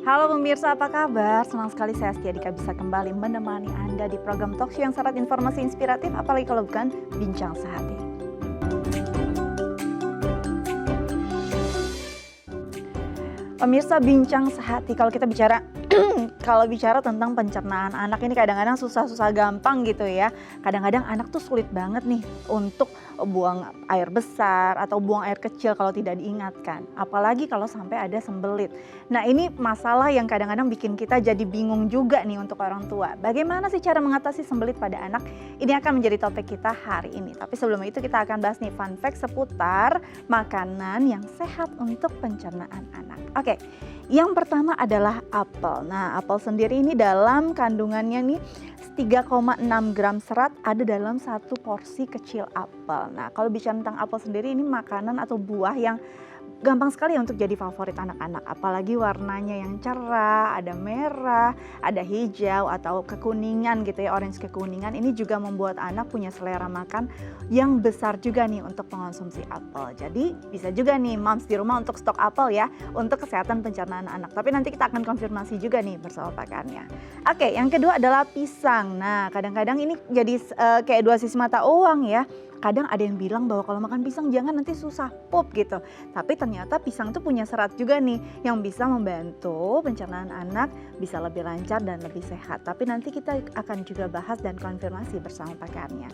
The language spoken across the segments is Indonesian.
Halo pemirsa, apa kabar? Senang sekali saya Astia Dika bisa kembali menemani Anda di program talkshow yang syarat informasi inspiratif, apalagi kalau bukan Bincang Sehati. Pemirsa, Bincang Sehati, kalau kita bicara kalau bicara tentang pencernaan anak ini kadang-kadang susah-susah gampang gitu ya. Kadang-kadang anak tuh sulit banget nih untuk buang air besar atau buang air kecil kalau tidak diingatkan. Apalagi kalau sampai ada sembelit. Nah, ini masalah yang kadang-kadang bikin kita jadi bingung juga nih untuk orang tua. Bagaimana sih cara mengatasi sembelit pada anak? Ini akan menjadi topik kita hari ini. Tapi sebelum itu kita akan bahas nih fun fact seputar makanan yang sehat untuk pencernaan anak. Oke. Yang pertama adalah apel. Nah, apel sendiri ini dalam kandungannya nih 3,6 gram serat ada dalam satu porsi kecil apel. Nah, kalau bicara tentang apel sendiri ini makanan atau buah yang gampang sekali untuk jadi favorit anak-anak, apalagi warnanya yang cerah, ada merah, ada hijau atau kekuningan gitu ya, orange kekuningan. Ini juga membuat anak punya selera makan yang besar juga nih untuk mengonsumsi apel. Jadi bisa juga nih moms di rumah untuk stok apel ya, untuk kesehatan pencernaan anak. Tapi nanti kita akan konfirmasi juga nih bersama pakarnya. Oke, yang kedua adalah pisang. Nah, kadang-kadang ini jadi kayak dua sisi mata uang ya. Kadang ada yang bilang bahwa kalau makan pisang jangan nanti susah pup gitu. Tapi ternyata pisang itu punya serat juga nih yang bisa membantu pencernaan anak bisa lebih lancar dan lebih sehat. Tapi nanti kita akan juga bahas dan konfirmasi bersama pakarnya.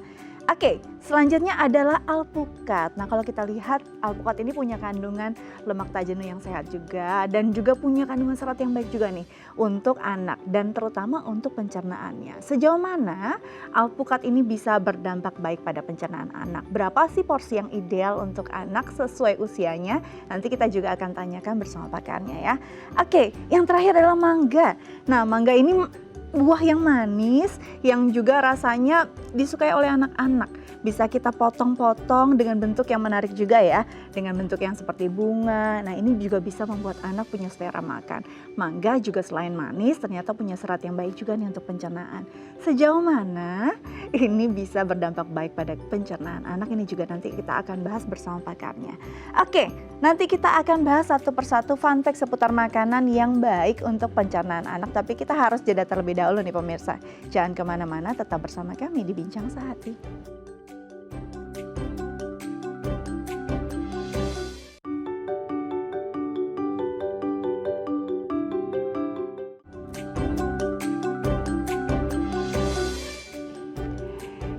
Oke, selanjutnya adalah alpukat. Nah, kalau kita lihat alpukat ini punya kandungan lemak tak jenuh yang sehat juga dan juga punya kandungan serat yang baik juga nih untuk anak dan terutama untuk pencernaannya. Sejauh mana alpukat ini bisa berdampak baik pada pencernaan anak? Berapa sih porsi yang ideal untuk anak sesuai usianya? Nanti kita juga akan tanyakan bersama pakarnya ya. Oke, yang terakhir adalah mangga. Nah, mangga ini buah yang manis yang juga rasanya disukai oleh anak-anak. Bisa kita potong-potong dengan bentuk yang menarik juga ya, dengan bentuk yang seperti bunga. Nah, ini juga bisa membuat anak punya selera makan. Mangga juga selain manis ternyata punya serat yang baik juga nih untuk pencernaan. Sejauh mana ini bisa berdampak baik pada pencernaan anak, ini juga nanti kita akan bahas bersama pakarnya. Oke, nanti kita akan bahas satu persatu fun fact seputar makanan yang baik untuk pencernaan anak. Tapi kita harus jeda terlebih dahulu nih pemirsa. Jangan kemana-mana, tetap bersama kami di Bincang Sehati.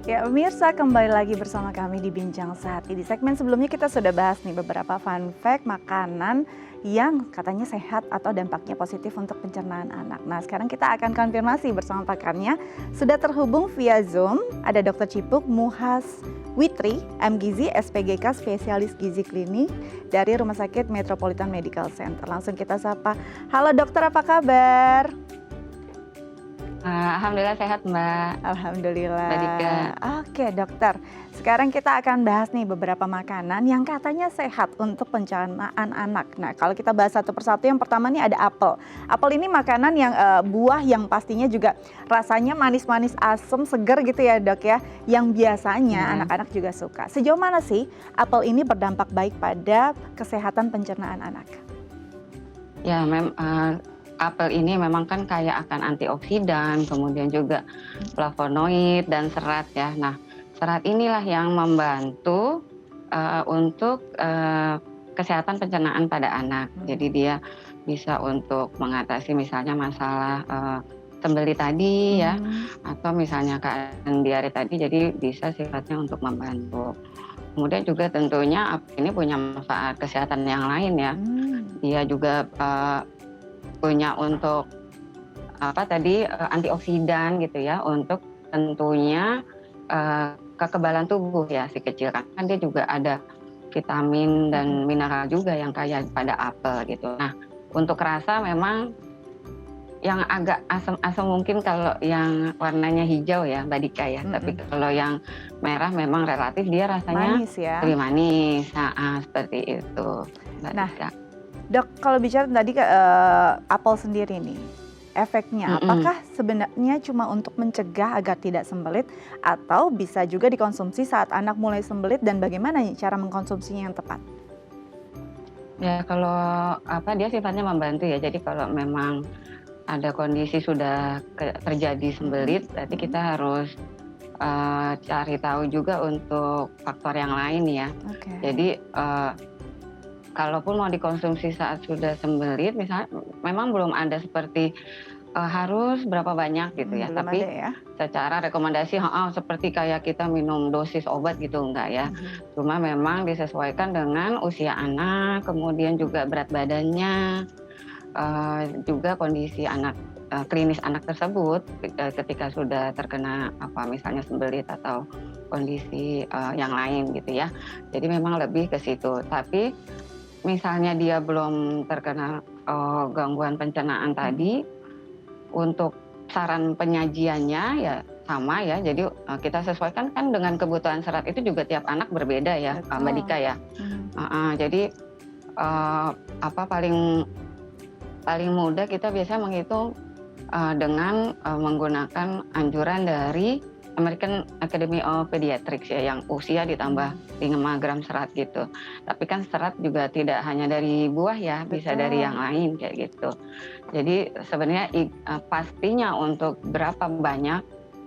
Ya pemirsa, kembali lagi bersama kami di Bincang Sehati. Di segmen sebelumnya kita sudah bahas nih beberapa fun fact makanan yang katanya sehat atau dampaknya positif untuk pencernaan anak. Nah, sekarang kita akan konfirmasi bersama pakarnya. Sudah terhubung via Zoom, ada Dr. Cipuk Muhas Witri, MGizi, SPGK, spesialis gizi klinik dari Rumah Sakit Metropolitan Medical Center. Langsung kita sapa. Halo dokter, apa kabar? Alhamdulillah sehat Mbak. Alhamdulillah. Mbak Dika. Oke dokter, sekarang kita akan bahas nih beberapa makanan yang katanya sehat untuk pencernaan anak. Nah, kalau kita bahas satu persatu, yang pertama nih ada apel. Apel ini makanan yang buah yang pastinya juga rasanya manis-manis, asam, seger gitu ya dok ya, yang biasanya anak-anak juga suka. Sejauh mana sih apel ini berdampak baik pada kesehatan pencernaan anak? Ya, apel ini memang kan kaya akan antioksidan, kemudian juga flavonoid dan serat ya. Nah, serat inilah yang membantu untuk kesehatan pencernaan pada anak. Jadi dia bisa untuk mengatasi misalnya masalah sembelit tadi ya, atau misalnya keadaan diare tadi, jadi bisa sifatnya untuk membantu. Kemudian juga tentunya apel ini punya manfaat kesehatan yang lain ya. Dia juga punya untuk antioksidan gitu ya, untuk tentunya kekebalan tubuh ya si kecil, kan dia juga ada vitamin dan mineral juga yang kaya pada apel gitu. Nah, untuk rasa memang yang agak asam-asam mungkin kalau yang warnanya hijau ya Mbak Dika ya, tapi kalau yang merah memang relatif dia rasanya manis ya, lebih manis. Seperti itu Mbak Dika. Dok, kalau bicara tadi apel sendiri nih, efeknya apakah sebenarnya cuma untuk mencegah agar tidak sembelit atau bisa juga dikonsumsi saat anak mulai sembelit, dan bagaimana cara mengkonsumsinya yang tepat? Ya kalau dia sifatnya membantu ya. Jadi kalau memang ada kondisi sudah terjadi Mhm, sembelit, berarti mhm, kita harus cari tahu juga untuk faktor yang lain ya. oke. Jadi kalaupun mau dikonsumsi saat sudah sembelit, misalnya memang belum ada seperti harus berapa banyak gitu ya. Belum ada Tapi ya? secara rekomendasi, seperti kayak kita minum dosis obat gitu enggak ya. Mhm, Cuma memang disesuaikan dengan usia anak, kemudian juga berat badannya, juga kondisi anak, klinis anak tersebut ketika sudah terkena misalnya sembelit atau kondisi yang lain gitu ya. Jadi memang lebih ke situ. Tapi misalnya dia belum terkena gangguan pencernaan mhm, tadi, untuk saran penyajiannya ya sama ya. Jadi kita sesuaikan kan dengan kebutuhan serat itu juga tiap anak berbeda ya, Mbak betul. Dika ya. Mhm, Heeh, jadi eee, paling paling mudah kita biasanya menghitung dengan menggunakan anjuran dari American Academy of Pediatrics ya, yang usia ditambah mhm, 5 gram serat gitu. Tapi kan serat juga tidak hanya dari buah ya, bisa dari yang betul. lain kayak gitu. Jadi sebenarnya pastinya untuk berapa banyak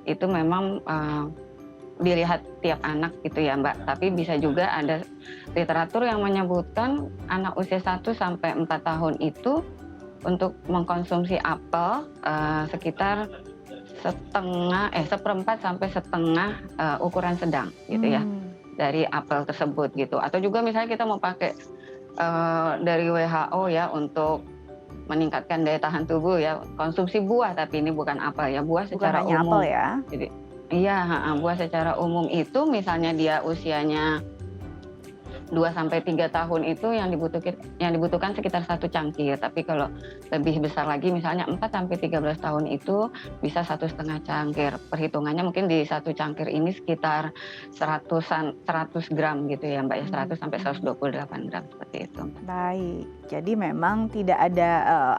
itu memang dilihat tiap anak gitu ya Mbak. Tapi bisa juga ada literatur yang menyebutkan anak usia 1 sampai 4 tahun itu untuk mengkonsumsi apel sekitar seperempat sampai setengah ukuran sedang gitu ya Mmm, dari apel tersebut gitu. Atau juga misalnya kita mau pakai dari WHO ya untuk meningkatkan daya tahan tubuh ya, konsumsi buah tapi ini bukan apel ya, buah bukan secara hanya apel umum. ya? Jadi iya, heeh, buah secara umum itu misalnya dia usianya 2 sampai 3 tahun itu yang dibutuhkan sekitar 1 cangkir. Tapi kalau lebih besar lagi misalnya 4 sampai 13 tahun itu bisa 1,5 cangkir. Perhitungannya mungkin di 1 cangkir ini sekitar 100 gram gitu ya Mbak ya, Mhm, 100 sampai mhm. 128 gram seperti itu. Baik, jadi memang tidak ada,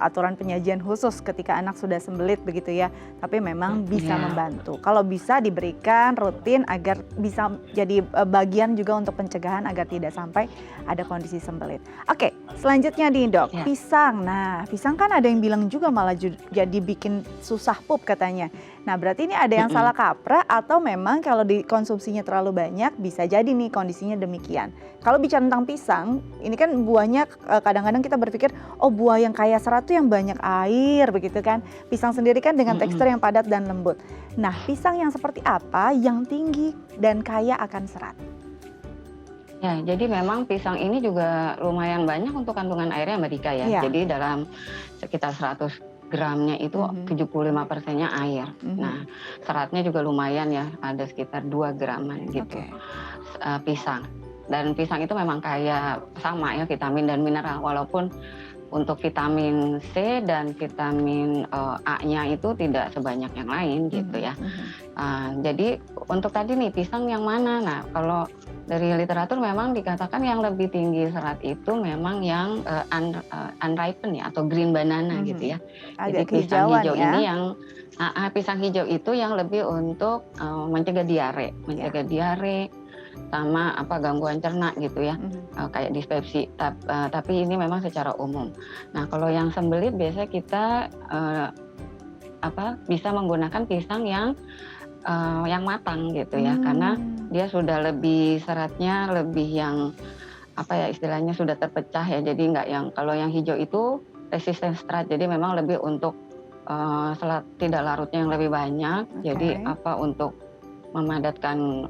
aturan penyajian khusus ketika anak sudah sembelit begitu ya, tapi memang bisa Iya. membantu. Kalau bisa diberikan rutin agar bisa jadi, bagian juga untuk pencegahan agar tidak sampai ada kondisi sembelit. Oke, selanjutnya nih Dok, Iya. pisang. Nah, pisang kan ada yang bilang juga malah jadi bikin susah pup katanya. Nah, berarti ini ada yang salah Mhm. kaprah atau memang kalau dikonsumsinya terlalu banyak bisa jadi nih kondisinya demikian? Kalau bicara tentang pisang, ini kan buahnya kadang-kadang kita berpikir, oh buah yang kaya serat tuh yang banyak air begitu kan. Pisang sendiri kan dengan Mhm. tekstur yang padat dan lembut. Nah, pisang yang seperti apa yang tinggi dan kaya akan serat? Ya, jadi memang pisang ini juga lumayan banyak untuk kandungan airnya Mbak Dika ya. Iya. Jadi dalam sekitar 100 gramnya itu Mhm, 75%-nya air. mhm. Nah, seratnya juga lumayan ya, ada sekitar 2 graman gitu, Oke. pisang. Dan pisang itu memang kaya sama ya vitamin dan mineral, walaupun untuk vitamin C dan vitamin A-nya itu tidak sebanyak yang lain gitu Mhm, ya. mhm. Jadi untuk tadi nih pisang yang mana? Nah, kalau dari literatur memang dikatakan yang lebih tinggi serat itu memang yang unripened ya atau green banana gitu Mhm. ya. Jadi Agak pisang kehijauan hijau ini ya? yang pisang hijau itu yang lebih untuk Ya. mencegah diare sama gangguan cerna gitu ya. Mhm. Kayak dispepsi, tapi ini memang secara umum. Nah, kalau yang sembelit biasanya kita bisa menggunakan pisang yang matang gitu ya, karena Mmm, dia sudah lebih seratnya lebih yang istilahnya sudah terpecah ya. Jadi nggak yang kalau yang hijau itu resisten serat, jadi memang lebih untuk serat tidak larutnya yang lebih banyak. Jadi oke. untuk memadatkan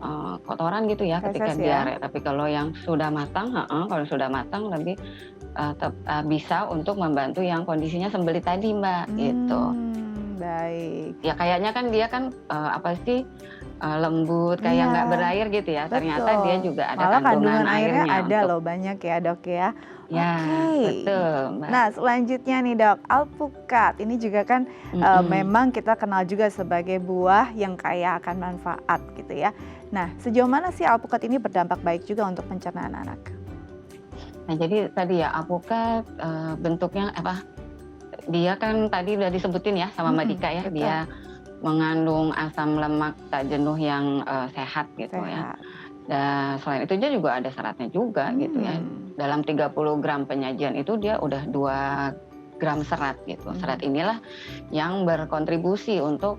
kotoran gitu ya ketika Feses ya? diare. Tapi kalau yang sudah matang, kalau sudah matang lebih bisa untuk membantu yang kondisinya sembelit tadi Mbak, gitu. Baik. Ya kayaknya kan dia kan, lembut kayak Iya, nggak berair gitu ya, ternyata dia betul. juga ada Malah kandungan kandungan airnya airnya ada untuk loh banyak ya Dok ya. ya, Oke. betul Mbak. Nah selanjutnya nih Dok, alpukat. Ini juga kan Mhm. memang kita kenal juga sebagai buah yang kaya akan manfaat gitu ya. Nah sejauh mana sih alpukat ini berdampak baik juga untuk pencernaan anak? Nah jadi tadi ya alpukat, bentuknya dia kan tadi udah disebutin ya sama Mbak Mhm, Dika ya, dia betul, mengandung asam lemak tak jenuh yang sehat gitu ya. sehat. Dan selain itu dia juga ada seratnya juga gitu ya. Dalam 30 gram penyajian itu dia udah 2 gram serat gitu. Serat inilah yang berkontribusi untuk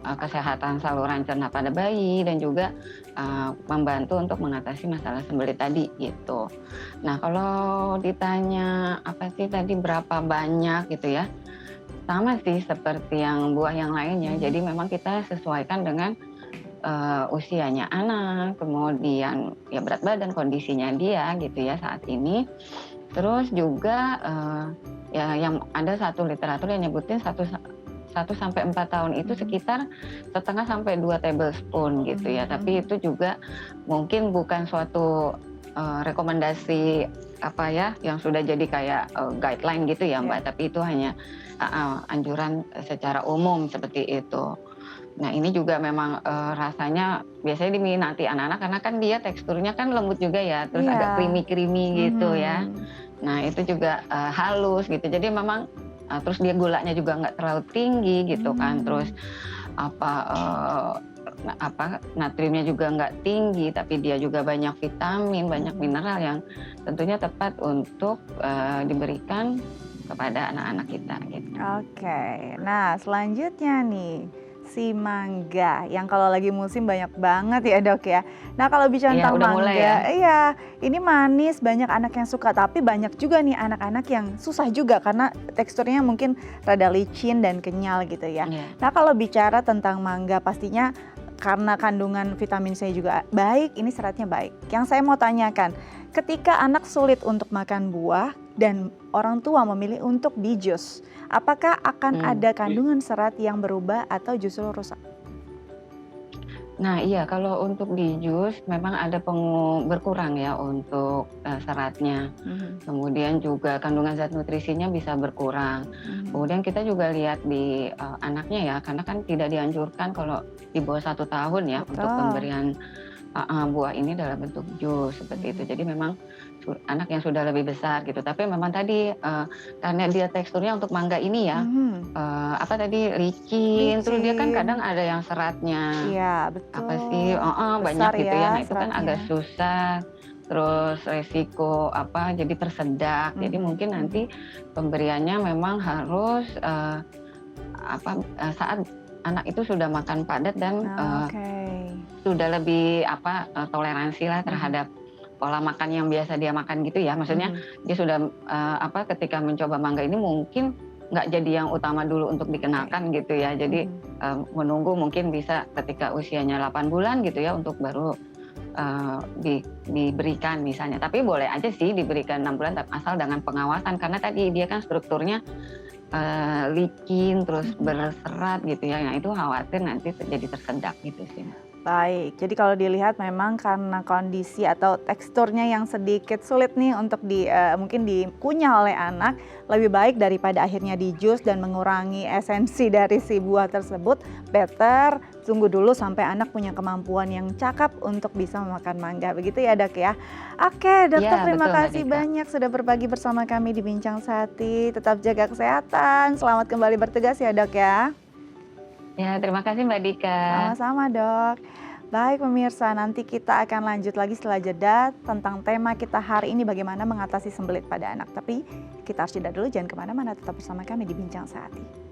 kesehatan saluran cerna pada bayi dan juga membantu untuk mengatasi masalah sembelit tadi gitu. Nah, kalau ditanya apa sih tadi berapa banyak gitu ya, sama sih seperti yang buah yang lainnya. Jadi memang kita sesuaikan dengan usianya anak, kemudian ya berat badan, kondisinya dia gitu ya saat ini. Terus juga ya yang ada satu literatur yang nyebutin 1 sampai 4 tahun itu sekitar 1,5 sampai 2 tablespoon gitu ya. Tapi itu juga mungkin bukan suatu rekomendasi apa ya yang sudah jadi kayak guideline gitu ya Mbak. Tapi itu hanya anjuran secara umum seperti itu. Nah ini juga memang rasanya biasanya diminati anak-anak karena kan dia teksturnya kan lembut juga ya, terus agak creamy gitu ya. Nah itu juga halus gitu, jadi memang terus dia gulanya juga nggak terlalu tinggi gitu kan, terus natriumnya juga nggak tinggi, tapi dia juga banyak vitamin, banyak mineral yang tentunya tepat untuk diberikan kepada anak-anak kita gitu. Oke, nah selanjutnya nih si mangga yang kalau lagi musim banyak banget ya Dok ya. Nah kalau bicara tentang udah mangga, mulai ya? iya ini manis banyak anak yang suka tapi banyak juga nih anak-anak yang susah juga karena teksturnya mungkin rada licin dan kenyal gitu ya. Nah kalau bicara tentang mangga pastinya karena kandungan vitamin C juga baik, ini seratnya baik. Yang saya mau tanyakan, ketika anak sulit untuk makan buah dan orang tua memilih untuk di jus, apakah akan ada kandungan serat yang berubah atau justru rusak? Nah iya kalau untuk di jus memang ada berkurang ya untuk seratnya. Kemudian juga kandungan zat nutrisinya bisa berkurang. Kemudian kita juga lihat di anaknya ya, karena kan tidak dianjurkan kalau di bawah 1 tahun ya untuk pemberian buah ini dalam bentuk jus seperti itu. Jadi memang anak yang sudah lebih besar gitu. Tapi memang tadi karena dia teksturnya untuk mangga ini ya, apa tadi licin, terus dia kan kadang ada yang seratnya. Iya betul. Apa sih? Banyak Besar gitu ya. Nah itu kan seratnya. agak susah. Terus resiko jadi tersedak. Jadi mungkin nanti pemberiannya memang harus saat anak itu sudah makan padat dan sudah lebih toleransi lah terhadap pola makan yang biasa dia makan gitu ya. Maksudnya dia sudah ketika mencoba mangga ini mungkin nggak jadi yang utama dulu untuk dikenalkan gitu ya. Jadi menunggu mungkin bisa ketika usianya 8 bulan gitu ya untuk baru diberikan misalnya. Tapi boleh aja sih diberikan 6 bulan asal dengan pengawasan karena tadi dia kan strukturnya licin terus berserat gitu ya. Nah itu khawatir nanti jadi tersedak gitu sih. Baik, jadi kalau dilihat memang karena kondisi atau teksturnya yang sedikit sulit nih untuk mungkin dikunyah oleh anak, lebih baik daripada akhirnya di jus dan mengurangi esensi dari si buah tersebut, better tunggu dulu sampai anak punya kemampuan yang cakap untuk bisa memakan mangga, begitu ya Dok ya. Oke Dokter, terima kasih banyak sudah berbagi bersama kami di Bincang Sehati, tetap jaga kesehatan, selamat kembali bertugas ya Dok ya. Ya, terima kasih Mbak Dika. Sama-sama Dok. Baik pemirsa, nanti kita akan lanjut lagi setelah jeda tentang tema kita hari ini bagaimana mengatasi sembelit pada anak. Tapi kita harus jeda dulu, jangan kemana-mana, tetap bersama kami di Bincang Sehati.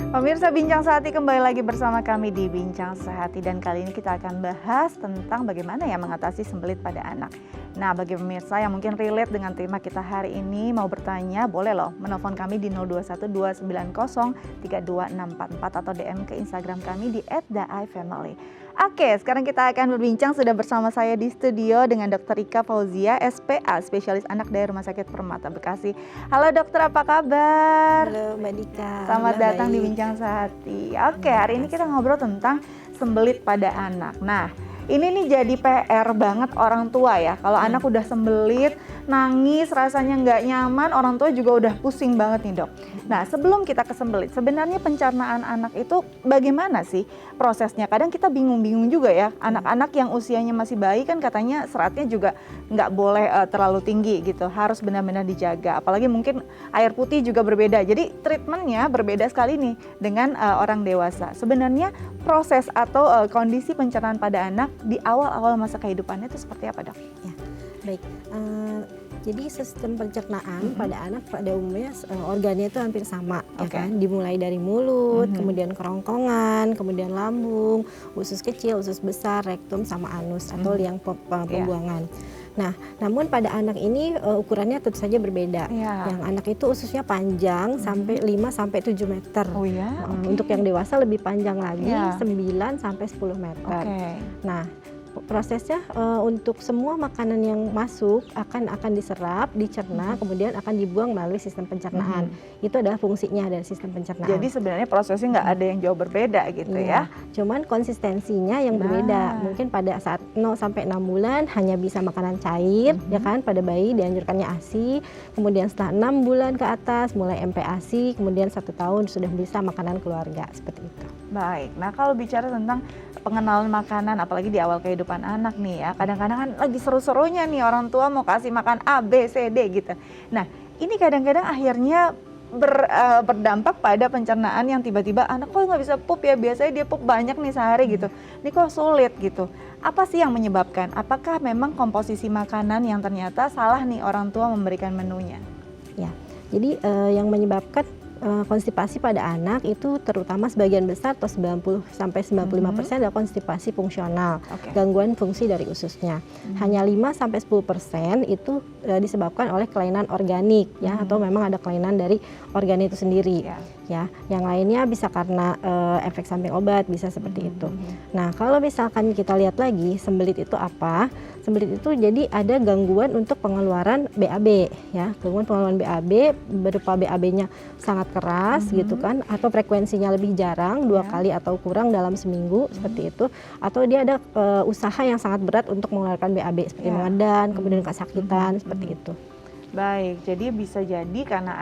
Pemirsa Bincang Sehati kembali lagi bersama kami di Bincang Sehati dan kali ini kita akan bahas tentang bagaimana ya mengatasi sembelit pada anak. Nah bagi pemirsa yang mungkin relate dengan tema kita hari ini mau bertanya boleh loh menelpon kami di 0212903244 atau DM ke Instagram kami di @daifamily. Oke, sekarang kita akan berbincang sudah bersama saya di studio dengan Dr. Ika Fauzia, SPA, spesialis anak dari Rumah Sakit Permata Bekasi. Halo dokter, apa kabar? Halo Mbak Dika. Selamat datang di Bincang Sehati. Oke, hari ini kita ngobrol tentang sembelit pada anak. Nah, ini nih jadi PR banget orang tua ya. Kalau anak udah sembelit, nangis, rasanya nggak nyaman, orang tua juga udah pusing banget nih dok. Nah sebelum kita ke sembelit, sebenarnya pencernaan anak itu bagaimana sih prosesnya? Kadang kita bingung-bingung juga ya, anak-anak yang usianya masih bayi kan katanya seratnya juga nggak boleh terlalu tinggi gitu, harus benar-benar dijaga. Apalagi mungkin air putih juga berbeda, jadi treatmentnya berbeda sekali nih dengan orang dewasa. Sebenarnya proses atau kondisi pencernaan pada anak di awal-awal masa kehidupannya itu seperti apa dok? Ya, baik. Jadi sistem pencernaan pada anak pada umumnya organnya itu hampir sama, ya kan? Dimulai dari mulut, kemudian kerongkongan, kemudian lambung, usus kecil, usus besar, rektum sama anus atau liang pembuangan. Nah, namun pada anak ini ukurannya tentu saja berbeda. Yang anak itu ususnya panjang sampai 5 sampai 7 meter. Oh ya? Untuk yang dewasa lebih panjang lagi, 9 sampai 10 meter. Nah, prosesnya untuk semua makanan yang masuk akan diserap, dicerna, kemudian akan dibuang melalui sistem pencernaan. Itu adalah fungsinya dari sistem pencernaan. Jadi sebenarnya prosesnya nggak ada yang jauh berbeda gitu ya? Cuman konsistensinya yang berbeda. Mungkin pada saat 0 sampai 6 bulan hanya bisa makanan cair, ya kan? Pada bayi dianjurkannya ASI. Kemudian setelah 6 bulan ke atas mulai MPASI, kemudian 1 tahun sudah bisa makanan keluarga seperti itu. Baik, nah kalau bicara tentang pengenalan makanan, apalagi di awal kehidupan anak nih ya, kadang-kadang kan lagi seru-serunya nih orang tua mau kasih makan A, B, C, D gitu. Nah ini kadang-kadang akhirnya berdampak pada pencernaan yang tiba-tiba anak kok nggak bisa pup ya, biasanya dia pup banyak nih sehari gitu, ini kok sulit gitu. Apa sih yang menyebabkan? Apakah memang komposisi makanan yang ternyata salah nih orang tua memberikan menunya? Ya, jadi yang menyebabkan konstipasi pada anak itu terutama sebagian besar atau 90 sampai 95% adalah konstipasi fungsional, gangguan fungsi dari ususnya. Hanya 5 sampai 10% itu disebabkan oleh kelainan organik ya, atau memang ada kelainan dari organ itu sendiri. Ya, yang lainnya bisa karena efek samping obat, bisa seperti itu. Nah, kalau misalkan kita lihat lagi sembelit itu apa? Sembelit itu jadi ada gangguan untuk pengeluaran BAB ya, gangguan pengeluaran BAB berupa BAB-nya sangat keras gitu kan, atau frekuensinya lebih jarang, 2 kali atau kurang dalam seminggu seperti itu, atau dia ada usaha yang sangat berat untuk mengeluarkan BAB seperti mengedan, kemudian kesakitan seperti itu. Baik, jadi bisa jadi karena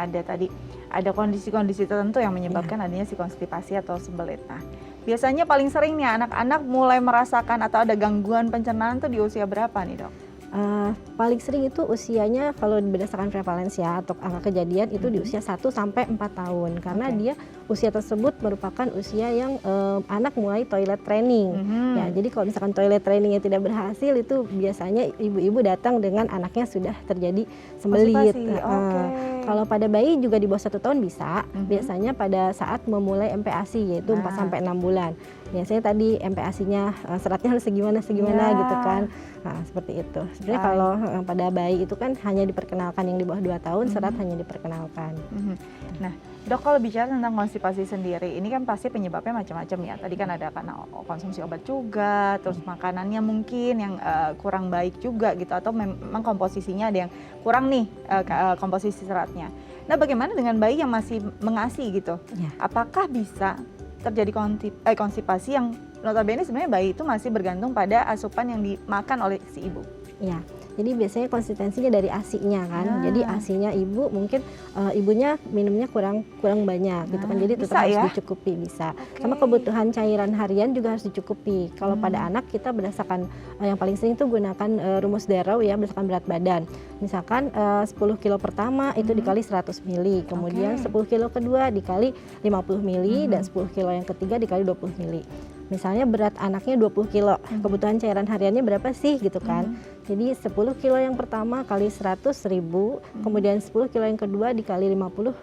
ada kondisi-kondisi tertentu yang menyebabkan adanya si konstipasi atau sembelit. Nah, biasanya paling sering nih anak-anak mulai merasakan atau ada gangguan pencernaan tuh di usia berapa nih dok? Paling sering itu usianya kalau berdasarkan prevalensi ya atau angka kejadian itu di usia 1 sampai 4 tahun karena dia usia tersebut merupakan usia yang anak mulai toilet training. Ya, jadi kalau misalkan toilet trainingnya tidak berhasil itu biasanya ibu-ibu datang dengan anaknya sudah terjadi sembelit. Kalau pada bayi juga di bawah 1 tahun bisa, biasanya pada saat memulai MPASI yaitu 4 sampai 6 bulan. Biasanya tadi MPASI-nya seratnya harus segimana gitu kan. Nah, seperti itu. Sebenarnya kalau pada bayi itu kan hanya diperkenalkan yang di bawah 2 tahun, serat hanya diperkenalkan. Nah, dok kalau bicara tentang konstipasi sendiri, ini kan pasti penyebabnya macam-macam ya. Tadi kan ada karena konsumsi obat juga, terus makanannya mungkin yang kurang baik juga gitu, atau memang komposisinya ada yang kurang nih komposisi seratnya. Nah, bagaimana dengan bayi yang masih mengasi gitu? Apakah bisa terjadi konstipasi yang notabene sebenarnya bayi itu masih bergantung pada asupan yang dimakan oleh si ibu? Ya, jadi biasanya konsistensinya dari ASI-nya kan. Jadi ASI-nya ibu mungkin ibunya minumnya kurang banyak gitu kan. Jadi tetap harus dicukupi bisa. Sama kebutuhan cairan harian juga harus dicukupi. Kalau pada anak kita berdasarkan yang paling sering itu gunakan rumus Darrow ya berdasarkan berat badan. Misalkan 10 kilo pertama itu dikali 100 mili, kemudian 10 kilo kedua dikali 50 mili dan 10 kilo yang ketiga dikali 20 mili. Misalnya berat anaknya 20 kilo, kebutuhan cairan hariannya berapa sih gitu kan. Jadi 10 kilo yang pertama kali 100.000, kemudian 10 kilo yang kedua dikali 500.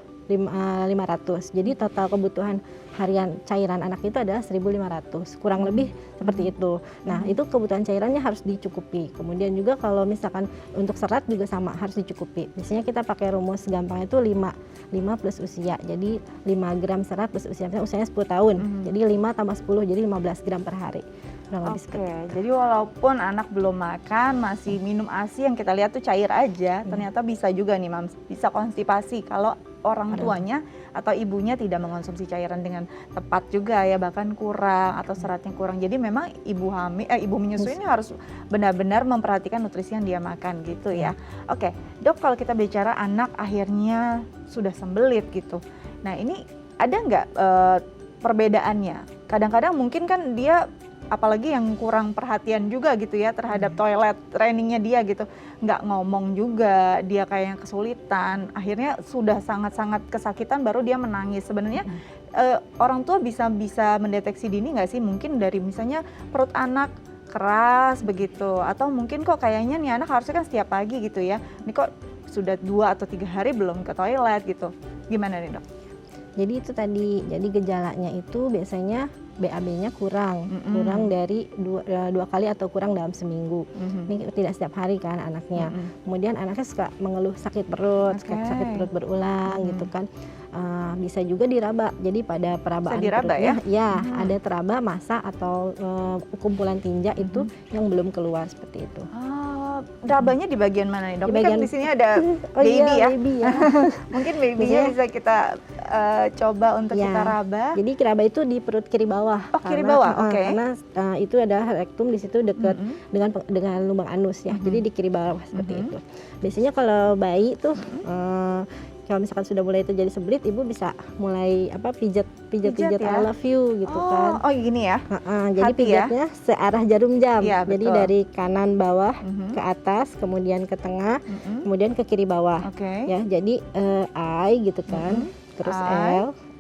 Jadi total kebutuhan harian cairan anak itu adalah 1.500, kurang lebih seperti itu. Nah, itu kebutuhan cairannya harus dicukupi. Kemudian juga kalau misalkan untuk serat juga sama, harus dicukupi. Biasanya kita pakai rumus gampang itu 5 plus usia. Jadi 5 gram serat plus usia, misalnya usianya 10 tahun. Jadi 5 tambah 10, jadi 15 gram per hari. kurang lebih seperti Oke, jadi walaupun anak belum makan, masih minum ASI yang kita lihat tuh cair aja, ternyata bisa juga nih Mams, bisa konstipasi kalau orang tuanya atau ibunya tidak mengonsumsi cairan dengan tepat juga ya, bahkan kurang atau seratnya kurang. Jadi memang ibu menyusui ini harus benar-benar memperhatikan nutrisi yang dia makan gitu ya. Oke, Dok, kalau kita bicara anak akhirnya sudah sembelit gitu. Nah, ini ada nggak perbedaannya? Kadang-kadang mungkin kan dia apalagi yang kurang perhatian juga gitu ya terhadap toilet trainingnya dia gitu, nggak ngomong juga, dia kayaknya kesulitan, akhirnya sudah sangat-sangat kesakitan baru dia menangis. Sebenarnya orang tua bisa mendeteksi dini nggak sih, mungkin dari misalnya perut anak keras begitu, atau mungkin kok kayaknya nih anak harusnya kan setiap pagi gitu ya, ini kok sudah 2 atau 3 hari belum ke toilet gitu, gimana nih Dok? Jadi itu tadi, jadi gejalanya itu biasanya BAB-nya kurang dari dua kali atau kurang dalam seminggu. Ini tidak setiap hari kan anaknya. Kemudian anaknya suka mengeluh sakit perut, sakit perut berulang gitu kan. Bisa juga diraba. Jadi pada perabaan perutnya, ada teraba, massa atau kumpulan tinja itu yang belum keluar seperti itu. Rabanya di bagian mana nih Dok? Di bagian kan di sini ada baby ya. Baby ya. Mungkin babynya bisa kita coba untuk kita raba. Jadi raba itu di perut kiri bawah. Oh, kiri bawah, oke. Karena itu ada rektum di situ dekat dengan lubang anus ya. Jadi di kiri bawah seperti itu. Biasanya kalau bayi tuh kalau misalkan sudah mulai terjadi sembelit, ibu bisa mulai pijat ya? I love you gitu kan. Oh gini ya. Jadi Hati pijatnya searah jarum jam. Ya, jadi betul. dari kanan bawah ke atas, kemudian ke tengah, kemudian ke kiri bawah. Ya, jadi I gitu kan. Terus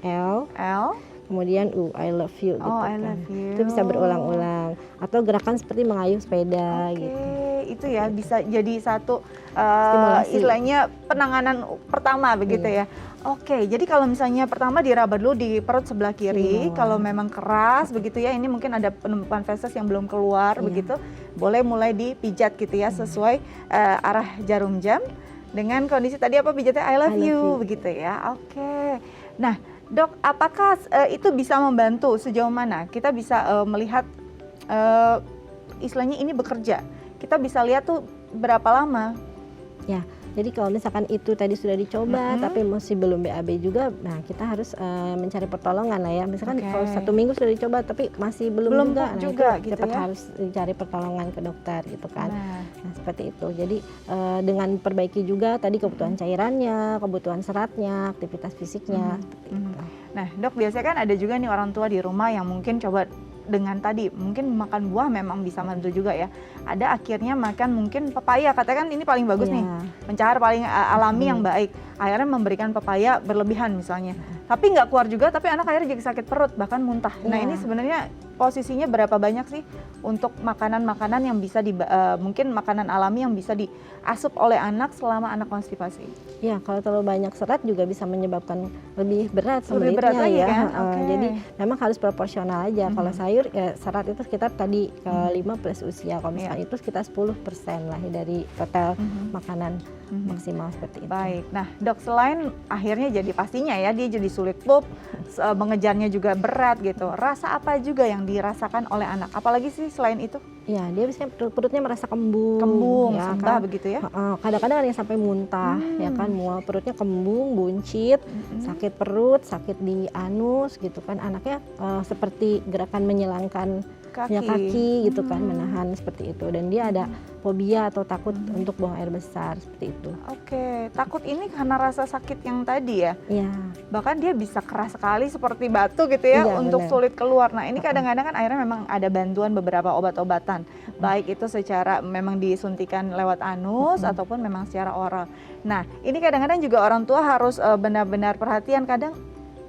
L, kemudian I love you gitu I kan. love you. Itu bisa berulang-ulang atau gerakan seperti mengayuh sepeda gitu. Itu ya bisa jadi satu Stimulasi. istilahnya penanganan pertama begitu ya. Oke, jadi kalau misalnya pertama diraba dulu di perut sebelah kiri, kalau memang keras begitu ya, ini mungkin ada penumpukan feses yang belum keluar begitu, boleh mulai dipijat gitu ya sesuai arah jarum jam dengan kondisi tadi pijatnya I love you begitu ya. Oke. Nah, Dok, apakah itu bisa membantu sejauh mana? Kita bisa melihat istilahnya ini bekerja. Kita bisa lihat tuh berapa lama. Ya, jadi kalau misalkan itu tadi sudah dicoba tapi masih belum BAB juga, nah kita harus mencari pertolongan lah ya. Misalkan kalau 1 minggu sudah dicoba tapi masih belum juga, itu gitu cepat ya? harus dicari pertolongan ke dokter gitu kan. Nah seperti itu. Jadi dengan perbaiki juga tadi kebutuhan cairannya, kebutuhan seratnya, aktivitas fisiknya. Seperti itu. Nah, Dok, biasanya kan ada juga nih orang tua di rumah yang mungkin coba dengan tadi mungkin makan buah memang bisa bantu juga ya. Ada akhirnya makan mungkin pepaya, katanya kan ini paling bagus nih, pencahar paling alami yang baik. Akhirnya memberikan pepaya berlebihan misalnya, tapi nggak keluar juga, tapi anak akhirnya jadi sakit perut bahkan muntah. Nah ini sebenarnya posisinya berapa banyak sih untuk makanan-makanan yang bisa mungkin makanan alami yang bisa diasup oleh anak selama anak konstipasi? Ya, kalau terlalu banyak serat juga bisa menyebabkan lebih berat Lebih berat lagi ya. kan? Jadi memang harus proporsional aja. Kalau sayur ya serat itu sekitar tadi 5 plus usia. Kalau misalnya itu sekitar 10% lah dari total makanan maksimal seperti itu. Baik. Nah, Dok, selain akhirnya jadi pastinya ya dia jadi sulit pup, mengejarnya juga berat gitu. Rasa apa juga yang dirasakan oleh anak? Apalagi sih selain itu? Ya, dia biasanya perutnya merasa kembung ya, sembah kan? begitu ya. Kadang-kadang ada yang sampai muntah ya kan, mual, perutnya kembung, buncit, sakit perut, sakit di anus gitu kan. Anaknya seperti gerakan menyilangkan kaki gitu kan, menahan seperti itu, dan dia ada fobia atau takut untuk buang air besar seperti itu. Oke, takut ini karena rasa sakit yang tadi ya? Iya. Bahkan dia bisa keras sekali seperti batu gitu ya, untuk sulit keluar. Nah ini kadang-kadang kan akhirnya memang ada bantuan beberapa obat-obatan, baik itu secara memang disuntikan lewat anus ataupun memang secara oral. Nah ini kadang-kadang juga orang tua harus benar-benar perhatian, kadang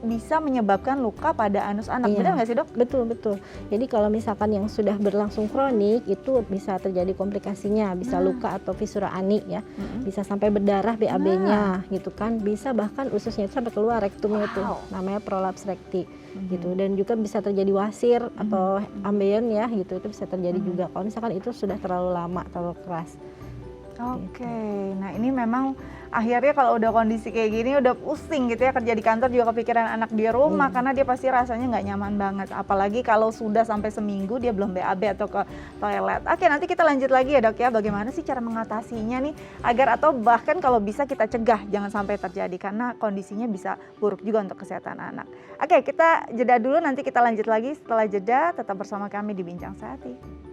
bisa menyebabkan luka pada anus anak. Benar nggak sih, Dok? Betul. Jadi kalau misalkan yang sudah berlangsung kronik itu bisa terjadi komplikasinya, bisa luka atau fisura ani ya, bisa sampai berdarah BAB-nya gitu kan, bisa bahkan ususnya itu sampai keluar, rektumnya itu namanya prolaps rekti gitu, dan juga bisa terjadi wasir atau ambeien ya gitu, itu bisa terjadi juga kalau misalkan itu sudah terlalu lama, terlalu keras. Oke, nah ini memang akhirnya kalau udah kondisi kayak gini udah pusing gitu ya, kerja di kantor juga kepikiran anak di rumah karena dia pasti rasanya nggak nyaman banget. Apalagi kalau sudah sampai seminggu dia belum BAB atau ke toilet. Oke, nanti kita lanjut lagi ya dok ya, bagaimana sih cara mengatasinya nih agar atau bahkan kalau bisa kita cegah jangan sampai terjadi karena kondisinya bisa buruk juga untuk kesehatan anak. Oke, kita jeda dulu, nanti kita lanjut lagi setelah jeda, tetap bersama kami di Bincang Sehati.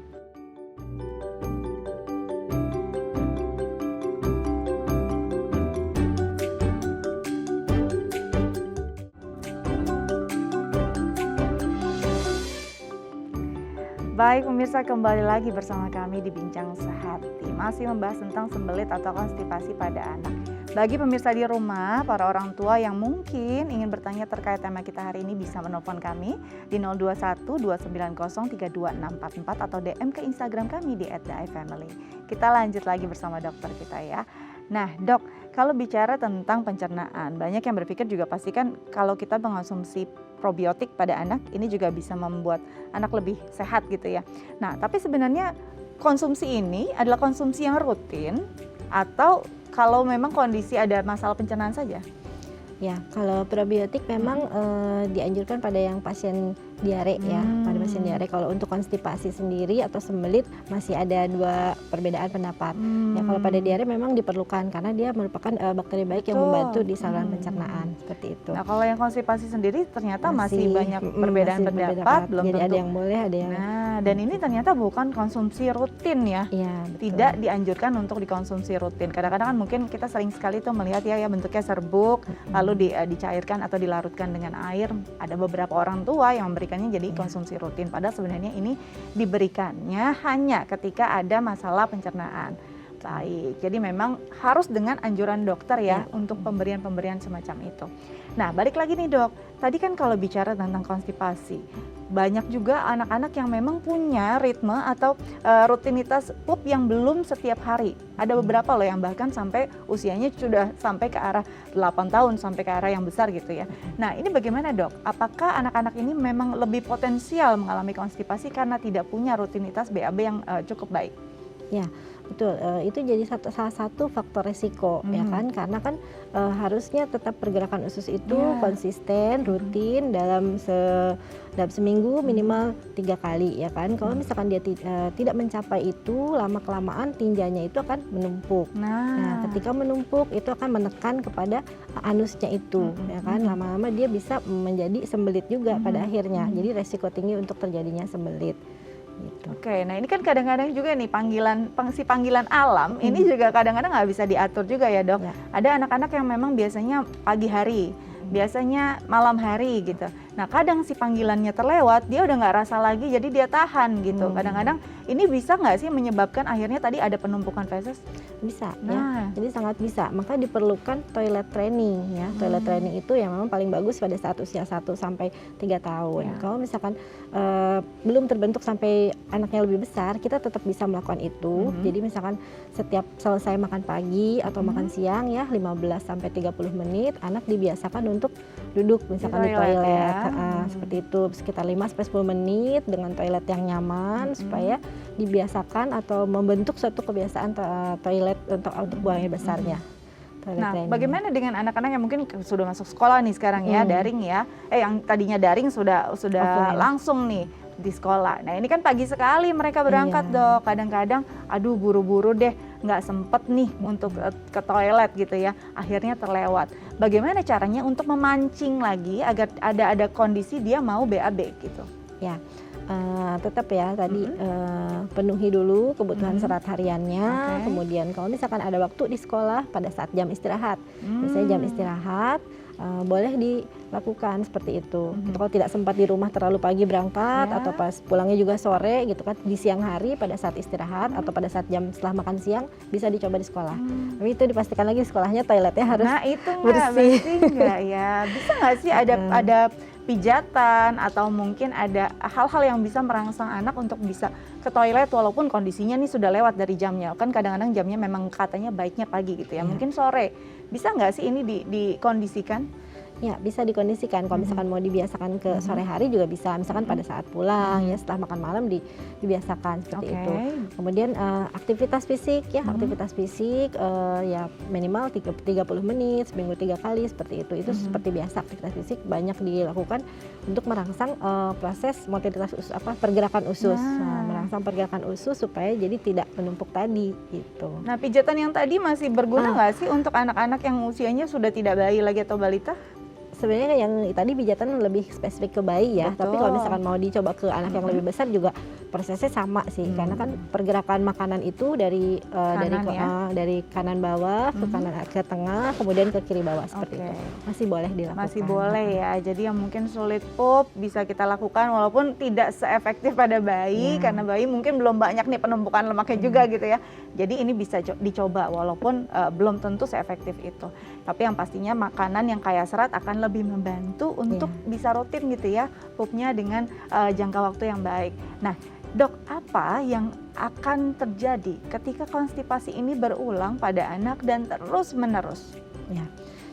Baik pemirsa, kembali lagi bersama kami di Bincang Sehati. Masih membahas tentang sembelit atau konstipasi pada anak. Bagi pemirsa di rumah, para orang tua yang mungkin ingin bertanya terkait tema kita hari ini bisa menelpon kami di 021 290 32644 atau DM ke Instagram kami di @daifamily. Kita lanjut lagi bersama dokter kita ya. Nah dok, kalau bicara tentang pencernaan, banyak yang berpikir juga pasti kan kalau kita mengonsumsi probiotik pada anak, ini juga bisa membuat anak lebih sehat gitu ya. Nah tapi sebenarnya konsumsi ini adalah konsumsi yang rutin atau kalau memang kondisi ada masalah pencernaan saja? Ya, kalau probiotik memang dianjurkan pada yang pasien diare ya, pada pasien diare. Kalau untuk konstipasi sendiri atau sembelit masih ada dua perbedaan pendapat. Ya, kalau pada diare memang diperlukan karena dia merupakan bakteri baik yang membantu di saluran pencernaan seperti itu. Nah, kalau yang konstipasi sendiri ternyata masih banyak perbedaan pendapat, belum jadi tentu. ada yang boleh, ada yang Dan ini ternyata bukan konsumsi rutin ya. Iya, betul. Tidak dianjurkan untuk dikonsumsi rutin. Kadang-kadang kan mungkin kita sering sekali tuh melihat ya bentuknya serbuk, lalu dicairkan atau dilarutkan dengan air. Ada beberapa orang tua yang memberikannya jadi konsumsi rutin. Padahal sebenarnya ini diberikannya hanya ketika ada masalah pencernaan. Baik, jadi memang harus dengan anjuran dokter ya untuk pemberian-pemberian semacam itu. Nah, balik lagi nih dok, tadi kan kalau bicara tentang konstipasi, banyak juga anak-anak yang memang punya ritme atau rutinitas pup yang belum setiap hari. Ada beberapa loh yang bahkan sampai usianya sudah sampai ke arah 8 tahun, sampai ke arah yang besar gitu ya. Nah, ini bagaimana dok? Apakah anak-anak ini memang lebih potensial mengalami konstipasi karena tidak punya rutinitas BAB yang cukup baik? Ya, betul. Itu jadi salah satu faktor resiko ya kan, karena kan harusnya tetap pergerakan usus itu konsisten, rutin dalam seminggu minimal 3 kali ya kan. Kalau misalkan dia tidak mencapai itu, lama kelamaan tinjanya itu akan menumpuk. Nah, ketika menumpuk itu akan menekan kepada anusnya itu ya kan. Lama-lama dia bisa menjadi sembelit juga pada akhirnya. Jadi resiko tinggi untuk terjadinya sembelit. Gitu. Oke, nah ini kan kadang-kadang juga nih panggilan alam ini juga kadang-kadang nggak bisa diatur juga ya dok. Ya. Ada anak-anak yang memang biasanya pagi hari, biasanya malam hari gitu. Nah kadang si panggilannya terlewat, dia udah nggak rasa lagi, jadi dia tahan gitu. Kadang-kadang ini bisa nggak sih menyebabkan akhirnya tadi ada penumpukan feses? Bisa Nah. ya, jadi sangat bisa. Maka diperlukan toilet training ya. Toilet training itu yang memang paling bagus pada saat usia 1 sampai 3 tahun. Ya. Kalau misalkan belum terbentuk sampai anaknya lebih besar, kita tetap bisa melakukan itu. Jadi misalkan setiap selesai makan pagi atau makan siang ya 15 sampai 30 menit anak dibiasakan untuk duduk misalkan di toilet ya. Seperti itu sekitar 5 sampai 10 menit dengan toilet yang nyaman supaya dibiasakan atau membentuk suatu kebiasaan toilet untuk buang air besarnya. Nah, bagaimana dengan anak-anak yang mungkin sudah masuk sekolah nih sekarang ya, daring ya. Yang tadinya daring sudah Offline. langsung nih di sekolah. Nah, ini kan pagi sekali mereka berangkat dok. Kadang-kadang aduh buru-buru deh, nggak sempet nih untuk ke toilet gitu ya. Akhirnya terlewat. Bagaimana caranya untuk memancing lagi agar ada kondisi dia mau BAB gitu? Ya. Tetap ya tadi penuhi dulu kebutuhan serat hariannya. Kemudian kalau misalkan ada waktu di sekolah pada saat jam istirahat, misalnya jam istirahat boleh dilakukan seperti itu. Kalau tidak sempat di rumah terlalu pagi berangkat atau pas pulangnya juga sore gitu kan, di siang hari pada saat istirahat atau pada saat jam setelah makan siang bisa dicoba di sekolah. Tapi itu dipastikan lagi sekolahnya toiletnya harus bersih. Nggak ya? Bisa nggak sih ada pijatan atau mungkin ada hal-hal yang bisa merangsang anak untuk bisa ke toilet walaupun kondisinya nih sudah lewat dari jamnya. Kan kadang-kadang jamnya memang katanya baiknya pagi gitu ya. Mungkin sore. Bisa nggak sih ini dikondisikan? Ya, bisa dikondisikan. Kalau misalkan mau dibiasakan ke sore hari juga bisa. Misalkan pada saat pulang ya setelah makan malam dibiasakan seperti itu. Kemudian aktivitas fisik ya, aktivitas fisik ya minimal 30 menit, seminggu 3 kali seperti itu. Itu seperti biasa aktivitas fisik banyak dilakukan untuk merangsang proses motoritas usus, pergerakan usus. Merangsang pergerakan usus supaya jadi tidak menumpuk tadi gitu. Nah, pijatan yang tadi masih berguna nggak sih untuk anak-anak yang usianya sudah tidak bayi lagi atau balita? Sebenarnya yang tadi pijatan lebih spesifik ke bayi ya, tapi kalau misalkan mau dicoba ke anak yang lebih besar juga prosesnya sama sih, karena kan pergerakan makanan itu dari kanan bawah ke kanan ke tengah, kemudian ke kiri bawah seperti itu. Masih boleh dilakukan. Masih boleh ya. Jadi yang mungkin sulit pup bisa kita lakukan walaupun tidak seefektif pada bayi karena bayi mungkin belum banyak nih penumpukan lemaknya juga gitu ya. Jadi ini bisa dicoba walaupun belum tentu seefektif itu. Tapi yang pastinya makanan yang kaya serat akan lebih membantu untuk bisa rutin gitu ya pupnya dengan jangka waktu yang baik. Nah, Dok, apa yang akan terjadi ketika konstipasi ini berulang pada anak dan terus-menerus? Ya,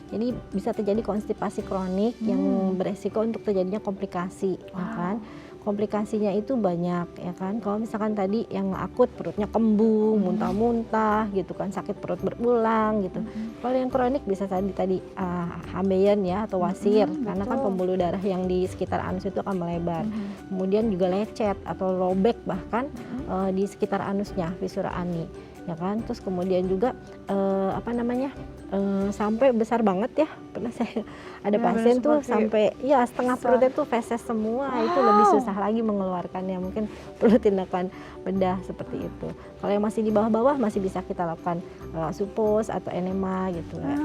jadi bisa terjadi konstipasi kronik yang beresiko untuk terjadinya komplikasi, ya kan? Komplikasinya itu banyak ya kan. Kalau misalkan tadi yang akut perutnya kembung, muntah-muntah gitu kan, sakit perut berulang gitu. Kalau yang kronik bisa tadi ambeien ya atau wasir, karena kan pembuluh darah yang di sekitar anus itu akan melebar. Kemudian juga lecet atau robek bahkan di sekitar anusnya, visura ani. Ya kan, terus kemudian juga sampai besar banget ya, pernah saya ada pasien tuh sampai ya setengah perutnya tuh feses semua. Itu lebih susah lagi mengeluarkannya, mungkin perlu tindakan bedah seperti itu. Kalau yang masih di bawah-bawah masih bisa kita lakukan supos atau enema gitu ya,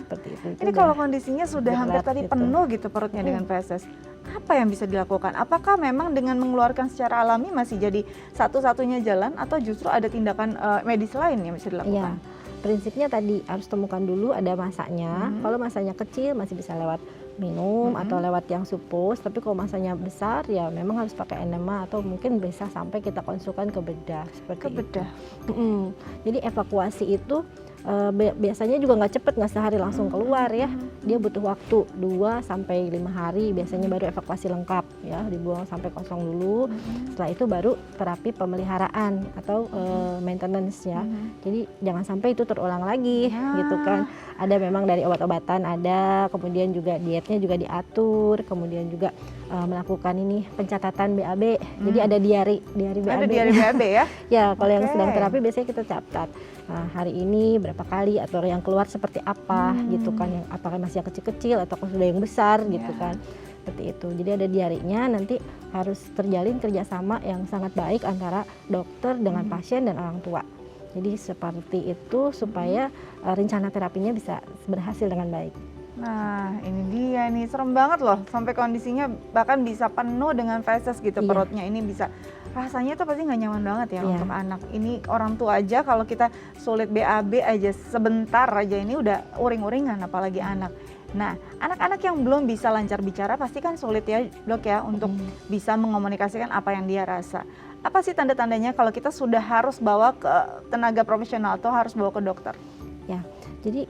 seperti itu. Ini kalau kondisinya sudah hampir tadi penuh gitu perutnya dengan feses, apa yang bisa dilakukan? Apakah memang dengan mengeluarkan secara alami masih jadi satu-satunya jalan atau justru ada tindakan medis lain yang bisa dilakukan? Iya, prinsipnya tadi harus temukan dulu ada masanya. Kalau masanya kecil masih bisa lewat minum atau lewat yang supus, tapi kalau masanya besar ya memang harus pakai enema atau mungkin bisa sampai kita konsulkan ke bedah seperti itu. Jadi evakuasi itu biasanya juga nggak cepet, nggak sehari langsung keluar ya. Dia butuh waktu 2-5 hari biasanya baru evakuasi lengkap ya, dibuang sampai kosong dulu. Setelah itu baru terapi pemeliharaan atau maintenance ya. Jadi jangan sampai itu terulang lagi gitu kan. Ada memang dari obat-obatan ada, kemudian juga dietnya juga diatur, kemudian juga melakukan ini pencatatan BAB. Jadi ada diari BAB. Ada diari BAB ya? Ya, kalau yang sedang terapi biasanya kita catat. Nah, hari ini berapa kali atau yang keluar seperti apa gitu kan, yang apakah masih yang kecil-kecil atau sudah yang besar gitu kan, seperti itu. Jadi ada diarinya, nanti harus terjalin kerjasama yang sangat baik antara dokter dengan pasien dan orang tua. Jadi seperti itu supaya rencana terapinya bisa berhasil dengan baik. Nah, ini dia nih, serem banget loh sampai kondisinya bahkan bisa penuh dengan feses gitu perutnya. Ini bisa rasanya tuh pasti nggak nyaman banget ya untuk anak. Ini orang tua aja kalau kita sulit BAB aja sebentar aja ini udah uring-uringan, apalagi anak. Nah, anak-anak yang belum bisa lancar bicara pasti kan sulit ya Dok ya untuk bisa mengomunikasikan apa yang dia rasa. Apa sih tanda-tandanya kalau kita sudah harus bawa ke tenaga profesional atau harus bawa ke dokter? Ya, jadi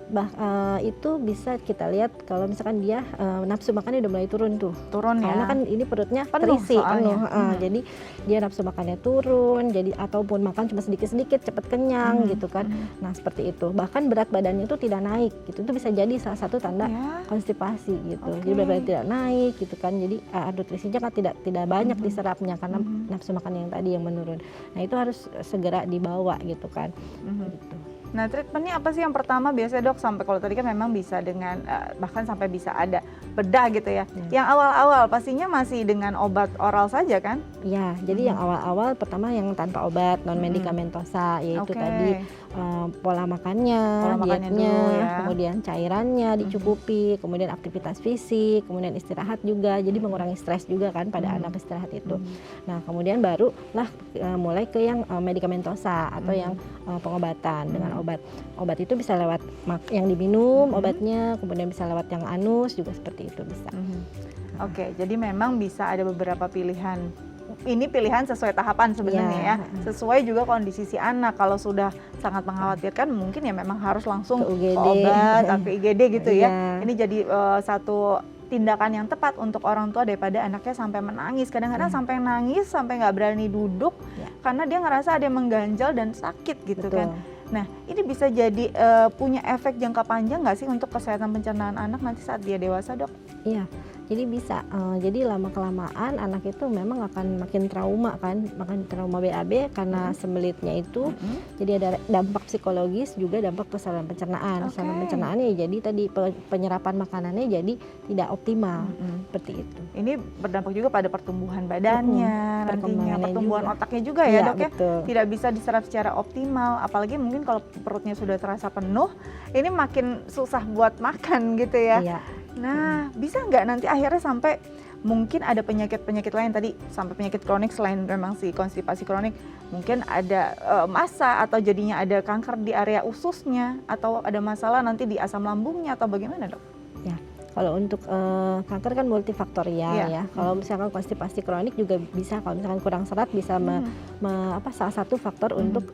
itu bisa kita lihat kalau misalkan dia nafsu makannya udah mulai turun tuh. Turun ya. Karena kan ini perutnya penuh terisi penuh. Jadi dia nafsu makannya turun, jadi ataupun makan cuma sedikit-sedikit cepet kenyang gitu kan. Nah, seperti itu. Bahkan berat badannya itu tidak naik gitu. Itu bisa jadi salah satu tanda konstipasi gitu. Jadi berat badan tidak naik gitu kan. Jadi nutrisinya kan tidak banyak diserapnya karena nafsu makan yang tadi yang menurun. Nah, itu harus segera dibawa gitu kan. Gitu. Nah, treatmentnya apa sih yang pertama biasanya Dok? Sampai kalau tadi kan memang bisa dengan bahkan sampai bisa ada bedah gitu ya. Yang awal-awal pastinya masih dengan obat oral saja kan? Iya, jadi yang awal-awal pertama yang tanpa obat, non medikamentosa, yaitu tadi pola makannya, dietnya, kemudian cairannya dicukupi, kemudian aktivitas fisik, kemudian istirahat juga, jadi mengurangi stres juga kan pada anak istirahat itu. Nah, kemudian barulah mulai ke yang medikamentosa atau yang pengobatan dengan obat itu bisa lewat yang diminum obatnya, kemudian bisa lewat yang anus juga seperti itu bisa. Oke, jadi memang bisa ada beberapa pilihan ini pilihan sesuai tahapan sebenarnya ya. Sesuai juga kondisi si anak. Kalau sudah sangat mengkhawatirkan mungkin ya memang harus langsung Ke UGD. ke obat atau ke IGD gitu ya. Iya. Ini jadi satu tindakan yang tepat untuk orang tua daripada anaknya sampai menangis. Kadang-kadang sampai nangis, sampai nggak berani duduk karena dia ngerasa ada yang mengganjal dan sakit gitu Betul. kan. Nah, ini bisa jadi punya efek jangka panjang nggak sih untuk kesehatan pencernaan anak nanti saat dia dewasa, Dok? Iya, jadi bisa. Jadi lama-kelamaan anak itu memang akan makin trauma kan, makin trauma BAB karena sembelit,nya itu. Jadi ada dampak psikologis juga dampak ke saluran pencernaan. Saluran pencernaannya jadi tadi penyerapan makanannya jadi tidak optimal seperti itu. Ini berdampak juga pada pertumbuhan badannya, nantinya Perkembangannya pertumbuhan juga. otaknya juga ya, Iya, Dok ya. betul. Tidak bisa diserap secara optimal, apalagi mungkin kalau perutnya sudah terasa penuh, ini makin susah buat makan gitu ya. Iya. Nah, bisa nggak nanti akhirnya sampai mungkin ada penyakit-penyakit lain tadi, sampai penyakit kronik selain memang si konstipasi kronik, mungkin ada massa atau jadinya ada kanker di area ususnya atau ada masalah nanti di asam lambungnya atau bagaimana, Dok? Ya, kalau untuk kanker kan multifaktorial Iya. ya. Kalau misalkan konstipasi kronik juga bisa, kalau misalkan kurang serat bisa salah satu faktor untuk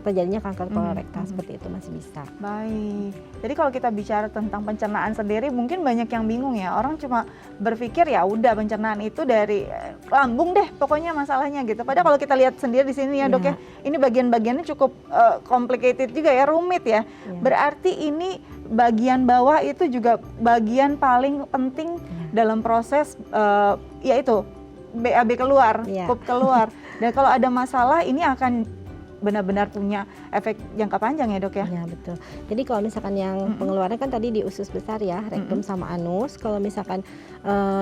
terjadinya kanker kolorektal seperti itu masih bisa. Baik. Jadi kalau kita bicara tentang pencernaan sendiri, mungkin banyak yang bingung ya. Orang cuma berpikir ya udah pencernaan itu dari lambung deh, pokoknya masalahnya gitu. Padahal kalau kita lihat sendiri di sini ya, Dok ya, ini bagian-bagiannya cukup complicated juga ya, rumit ya. Berarti ini bagian bawah itu juga bagian paling penting dalam proses yaitu BAB keluar, pup keluar. Dan kalau ada masalah ini akan benar-benar punya efek jangka panjang ya, Dok ya? Ya, betul. Jadi kalau misalkan yang pengeluaran kan tadi di usus besar ya, rektum sama anus. Kalau misalkan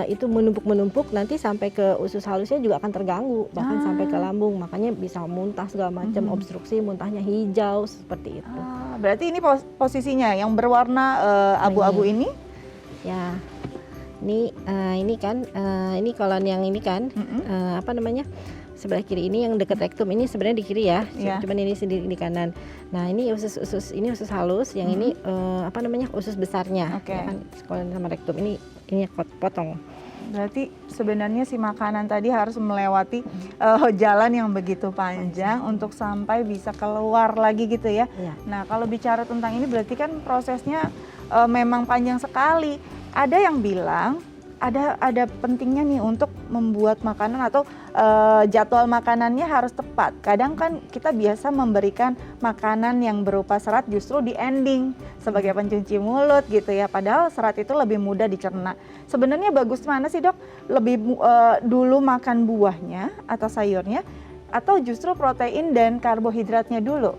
itu menumpuk-menumpuk nanti sampai ke usus halusnya juga akan terganggu, bahkan sampai ke lambung. Makanya bisa muntah segala macam, obstruksi, muntahnya hijau seperti itu. Berarti ini posisinya yang berwarna abu-abu ini? Ya. Ini kan ini kolon yang ini kan apa namanya? Sebelah kiri ini yang dekat rektum ini sebenarnya di kiri ya, cuman ini sendiri di kanan. Nah, ini usus halus, yang ini apa namanya? Usus besarnya. Ya kan, kolon sama rektum ini potong. Berarti sebenarnya si makanan tadi harus melewati jalan yang begitu panjang untuk sampai bisa keluar lagi gitu ya. Nah, kalau bicara tentang ini berarti kan prosesnya memang panjang sekali. Ada yang bilang ada pentingnya nih untuk membuat makanan atau jadwal makanannya harus tepat. Kadang kan kita biasa memberikan makanan yang berupa serat justru di ending sebagai pencuci mulut gitu ya. Padahal serat itu lebih mudah dicerna. Sebenarnya bagus mana sih, Dok? Lebih dulu makan buahnya atau sayurnya atau justru protein dan karbohidratnya dulu?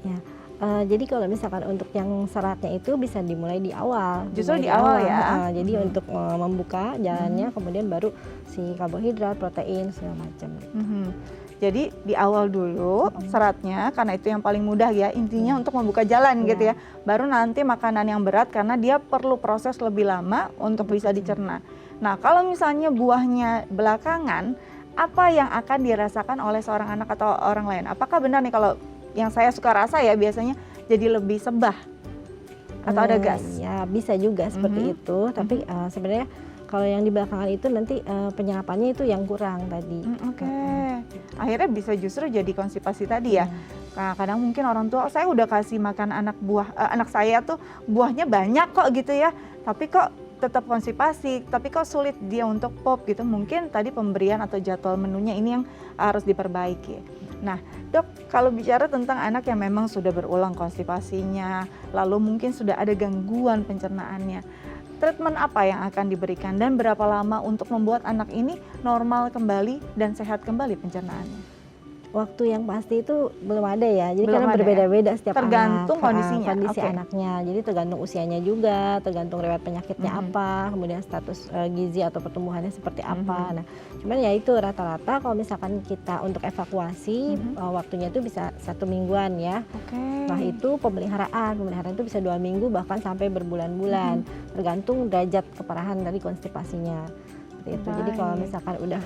Ya. Jadi kalau misalkan untuk yang seratnya itu bisa dimulai di awal. Justru di awal ya. Jadi untuk membuka jalannya, kemudian baru si karbohidrat, protein segala macam. Jadi di awal dulu seratnya, karena itu yang paling mudah ya, intinya untuk membuka jalan gitu ya. Baru nanti makanan yang berat karena dia perlu proses lebih lama untuk bisa dicerna. Nah, kalau misalnya buahnya belakangan, apa yang akan dirasakan oleh seorang anak atau orang lain? Apakah benar nih kalau yang saya suka rasa ya biasanya jadi lebih sebah atau ada gas? Ya, bisa juga seperti itu, tapi sebenarnya kalau yang di belakangan itu nanti penyerapannya itu yang kurang tadi. Akhirnya bisa justru jadi konstipasi tadi ya. Nah, kadang mungkin orang tua, saya udah kasih makan anak saya tuh buahnya banyak kok gitu ya, tapi kok tetap konstipasi, tapi kok sulit dia untuk pop gitu. Mungkin tadi pemberian atau jadwal menunya ini yang harus diperbaiki. Nah, Dok, kalau bicara tentang anak yang memang sudah berulang konstipasinya, lalu mungkin sudah ada gangguan pencernaannya, treatment apa yang akan diberikan dan berapa lama untuk membuat anak ini normal kembali dan sehat kembali pencernaannya? Waktu yang pasti itu belum ada ya, jadi Belum karena ada berbeda-beda ya? setiap Tergantung anak, kondisinya. kondisi anaknya, jadi tergantung usianya juga, tergantung riwayat penyakitnya apa, kemudian status gizi atau pertumbuhannya seperti apa. Nah, cuman ya itu rata-rata kalau misalkan kita untuk evakuasi waktunya itu bisa 1 mingguan ya. Setelah itu pemeliharaan itu bisa 2 minggu bahkan sampai berbulan-bulan, tergantung derajat keparahan dari konstipasinya. Seperti itu. Jadi kalau misalkan udah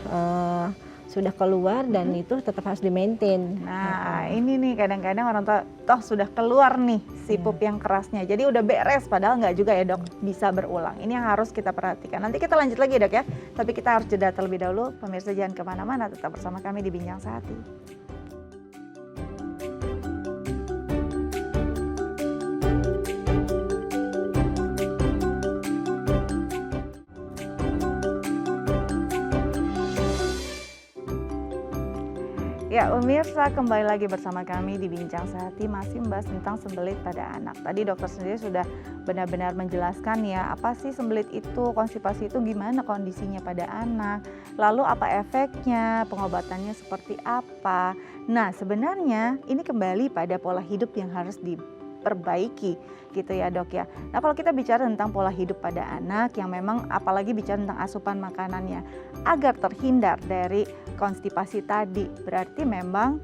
sudah keluar dan itu tetap harus di-maintain. Nah, ini nih kadang-kadang orang tua toh sudah keluar nih si pup yang kerasnya. Jadi udah beres, padahal nggak juga ya dok, bisa berulang. Ini yang harus kita perhatikan. Nanti kita lanjut lagi dok ya. Tapi kita harus jeda terlebih dahulu. Pemirsa jangan kemana-mana, tetap bersama kami di Bincang Sehati. Ya, pemirsa kembali lagi bersama kami di Bincang Sehati, masih membahas tentang sembelit pada anak. Tadi dokter sendiri sudah benar-benar menjelaskan ya, apa sih sembelit itu, konstipasi itu gimana kondisinya pada anak, lalu apa efeknya, pengobatannya seperti apa. Nah, sebenarnya ini kembali pada pola hidup yang harus diperbaiki gitu ya dok ya. Nah kalau kita bicara tentang pola hidup pada anak yang memang apalagi bicara tentang asupan makanannya agar terhindar dari konstipasi tadi, berarti memang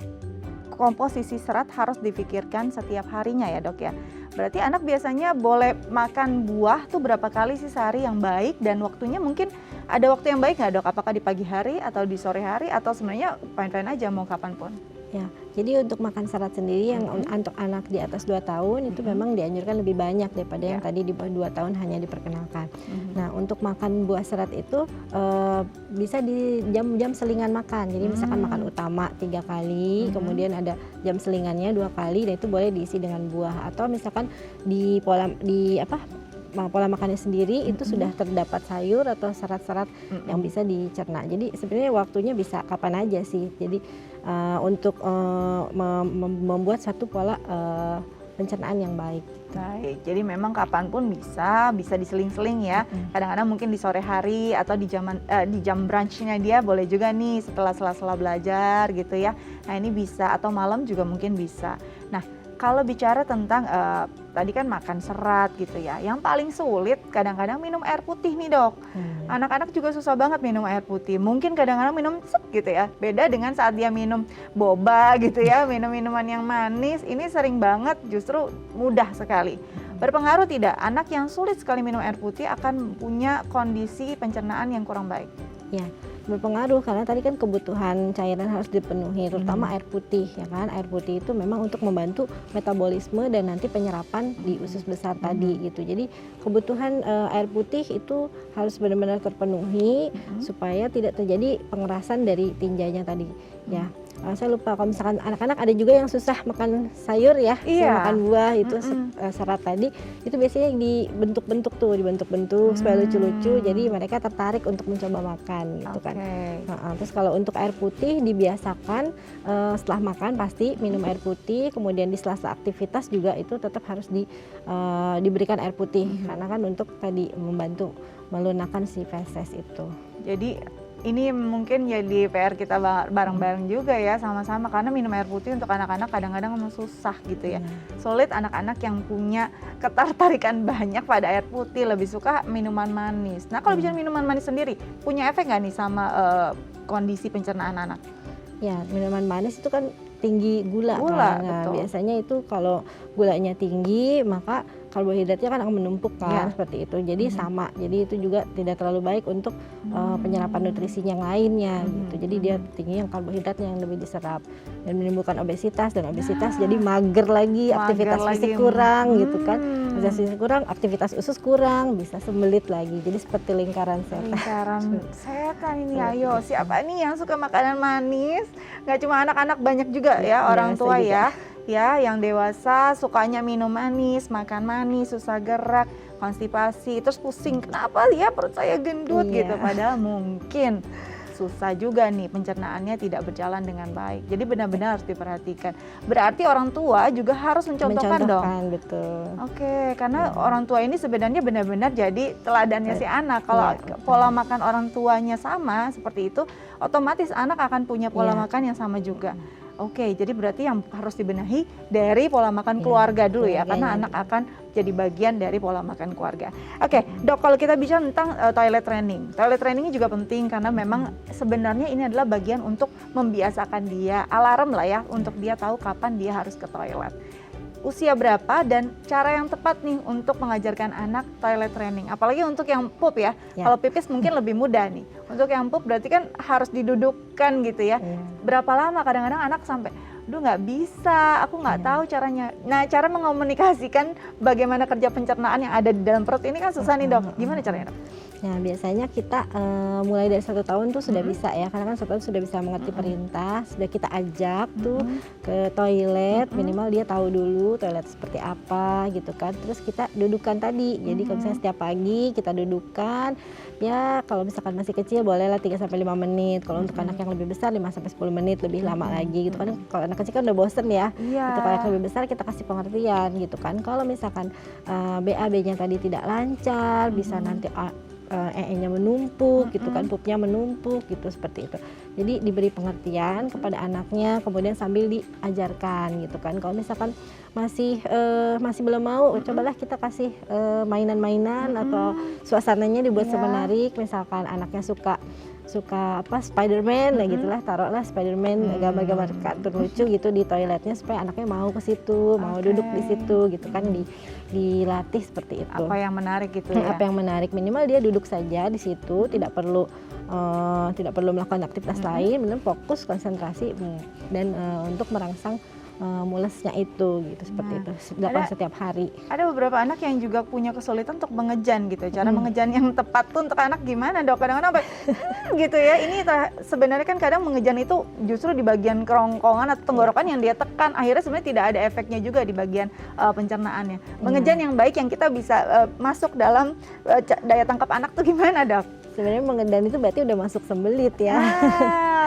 komposisi serat harus difikirkan setiap harinya ya dok ya. Berarti anak biasanya boleh makan buah tuh berapa kali sih sehari yang baik, dan waktunya mungkin ada waktu yang baik nggak dok? Apakah di pagi hari atau di sore hari atau sebenarnya fine-fine aja mau kapanpun? Ya, jadi untuk makan serat sendiri yang untuk anak di atas 2 tahun itu memang dianjurkan lebih banyak daripada yang tadi di bawah 2 tahun hanya diperkenalkan. Nah, untuk makan buah serat itu bisa di jam-jam selingan makan. Jadi misalkan makan utama 3 kali, kemudian ada jam selingannya 2 kali, dan itu boleh diisi dengan buah. Atau misalkan di pola makannya sendiri itu sudah terdapat sayur atau serat-serat yang bisa dicerna. Jadi sebenarnya waktunya bisa kapan aja sih. Jadi untuk membuat satu pola pencernaan yang baik. Baik, jadi memang kapanpun bisa diseling-seling ya. Kadang-kadang mungkin di sore hari atau di jam brunchnya dia boleh juga nih setelah sela-sela belajar gitu ya. Nah ini bisa, atau malam juga mungkin bisa. Nah kalau bicara tentang tadi kan makan serat gitu ya, yang paling sulit kadang-kadang minum air putih nih dok. Anak-anak juga susah banget minum air putih, mungkin kadang-kadang minum gitu ya, beda dengan saat dia minum boba gitu ya, minum minuman yang manis, ini sering banget justru mudah sekali. Berpengaruh tidak anak yang sulit sekali minum air putih akan punya kondisi pencernaan yang kurang baik? Ya, berpengaruh karena tadi kan kebutuhan cairan harus dipenuhi, terutama air putih ya kan. Air putih itu memang untuk membantu metabolisme dan nanti penyerapan di usus besar tadi gitu. Jadi kebutuhan air putih itu harus benar-benar terpenuhi supaya tidak terjadi pengerasan dari tinjanya tadi ya. Saya lupa kalau misalkan anak-anak ada juga yang susah makan sayur ya, makan buah itu serat tadi itu biasanya dibentuk-bentuk supaya lucu-lucu, jadi mereka tertarik untuk mencoba makan gitu kan. Terus kalau untuk air putih dibiasakan setelah makan pasti minum air putih, kemudian di sela-sela aktivitas juga itu tetap harus diberikan air putih karena kan untuk tadi membantu melunakkan si feses itu. Jadi ini mungkin jadi PR kita bareng-bareng juga ya, sama-sama, karena minum air putih untuk anak-anak kadang-kadang memang susah gitu ya. Sulit anak-anak yang punya ketertarikan banyak pada air putih, lebih suka minuman manis. Nah kalau bicara minuman manis sendiri, punya efek nggak nih sama kondisi pencernaan anak? Ya, minuman manis itu kan tinggi gula kan. Nah, biasanya itu kalau gulanya tinggi maka karbohidratnya kan akan menumpuk kan seperti itu. Jadi sama. Jadi itu juga tidak terlalu baik untuk penyerapan nutrisinya yang lainnya gitu. Jadi dia tinggi yang karbohidratnya yang lebih diserap dan menimbulkan obesitas, dan obesitas jadi mager lagi, aktivitas fisik kurang gitu kan. Aktivitas fisik kurang, aktivitas usus kurang, bisa sembelit lagi. Jadi seperti lingkaran setan. Lingkaran setan ini. Ayo, siapa nih yang suka makanan manis? Gak cuma anak-anak, banyak juga ya orang tua juga. Ya, yang dewasa sukanya minum manis, makan manis, susah gerak, konstipasi, terus pusing. Kenapa ya perut saya gendut gitu? Padahal mungkin susah juga nih, pencernaannya tidak berjalan dengan baik. Jadi benar-benar harus diperhatikan. Berarti orang tua juga harus mencontohkan dong. Betul. Oke, karena orang tua ini sebenarnya benar-benar jadi teladannya si anak. Kalau pola makan orang tuanya sama seperti itu, otomatis anak akan punya pola makan yang sama juga. Oke, jadi berarti yang harus dibenahi dari pola makan keluarga dulu ya, karena anak akan jadi bagian dari pola makan keluarga. Oke, dok, kalau kita bicara tentang toilet training ini juga penting karena memang sebenarnya ini adalah bagian untuk membiasakan dia, alarm lah ya, untuk dia tahu kapan dia harus ke toilet. usia berapa dan cara yang tepat nih untuk mengajarkan anak toilet training? Apalagi untuk yang pup ya. Kalau pipis mungkin lebih mudah nih. Untuk yang pup berarti kan harus didudukkan gitu ya. Berapa lama kadang-kadang anak sampai, duh nggak bisa, aku nggak tahu caranya. Nah, cara mengomunikasikan bagaimana kerja pencernaan yang ada di dalam perut ini kan susah nih dok. Gimana caranya dok? Nah, biasanya kita mulai dari 1 tahun tuh sudah bisa ya, karena kan 1 tahun sudah bisa mengerti perintah, sudah kita ajak tuh ke toilet, minimal dia tahu dulu toilet seperti apa gitu kan. Terus kita dudukan tadi, jadi kalau misalnya setiap pagi kita dudukan, ya kalau misalkan masih kecil bolehlah 3-5 menit, kalau untuk anak yang lebih besar 5-10 menit, lebih lama lagi gitu kan. Kalau anak kecil kan udah bosen ya, gitu. Kalau yang lebih besar kita kasih pengertian gitu kan. Kalau misalkan BAB-nya tadi tidak lancar, bisa nanti EE-nya menumpuk gitu kan, pupnya menumpuk gitu, seperti itu. Jadi diberi pengertian kepada anaknya, kemudian sambil diajarkan gitu kan. Kalau misalkan masih belum mau, cobalah kita kasih mainan-mainan atau suasananya dibuat semenarik. Misalkan anaknya suka apa Spider-Man lah gitulah, taruhlah Spider-Man, gambar-gambar kartun lucu gitu di toiletnya supaya anaknya mau ke situ, mau duduk di situ gitu kan, dilatih seperti itu. Apa yang menarik gitu ya? Apa yang menarik, minimal dia duduk saja di situ, tidak perlu melakukan aktivitas lain, benar fokus konsentrasi dan untuk merangsang mulesnya itu gitu, seperti itu dilakukan setiap hari. Ada beberapa anak yang juga punya kesulitan untuk mengejan gitu. Cara mengejan yang tepat tuh untuk anak gimana dok? Kadang-kadang gitu ya. Ini sebenarnya kan kadang mengejan itu justru di bagian kerongkongan atau tenggorokan yang dia tekan. Akhirnya sebenarnya tidak ada efeknya juga di bagian pencernaannya. Mengejan yang baik yang kita bisa masuk dalam daya tangkap anak tuh gimana dok? Sebenarnya mengedan itu berarti udah masuk sembelit ya.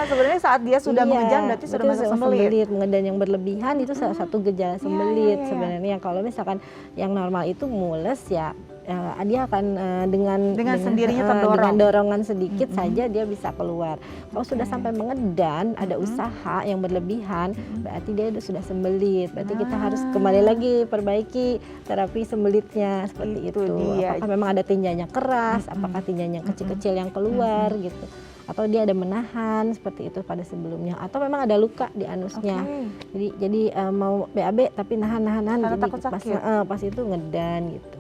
Sebenarnya saat dia sudah mengejan berarti sudah masuk sembelit. Mengedan yang berlebihan itu salah satu gejala sembelit sebenarnya. Kalau misalkan yang normal itu mules ya, dia akan dengan sendirinya terdorong. Dengan dorongan sedikit saja dia bisa keluar. Kalau sudah sampai mengedan, ada usaha yang berlebihan, berarti dia sudah sembelit. Berarti kita harus kembali lagi perbaiki terapi sembelitnya seperti itu. Apakah memang ada tinjanya keras, apakah tinjanya kecil-kecil yang keluar gitu. Atau dia ada menahan seperti itu pada sebelumnya, atau memang ada luka di anusnya. Jadi mau BAB tapi nahan karena jadi takut sakit. pas itu ngedan gitu.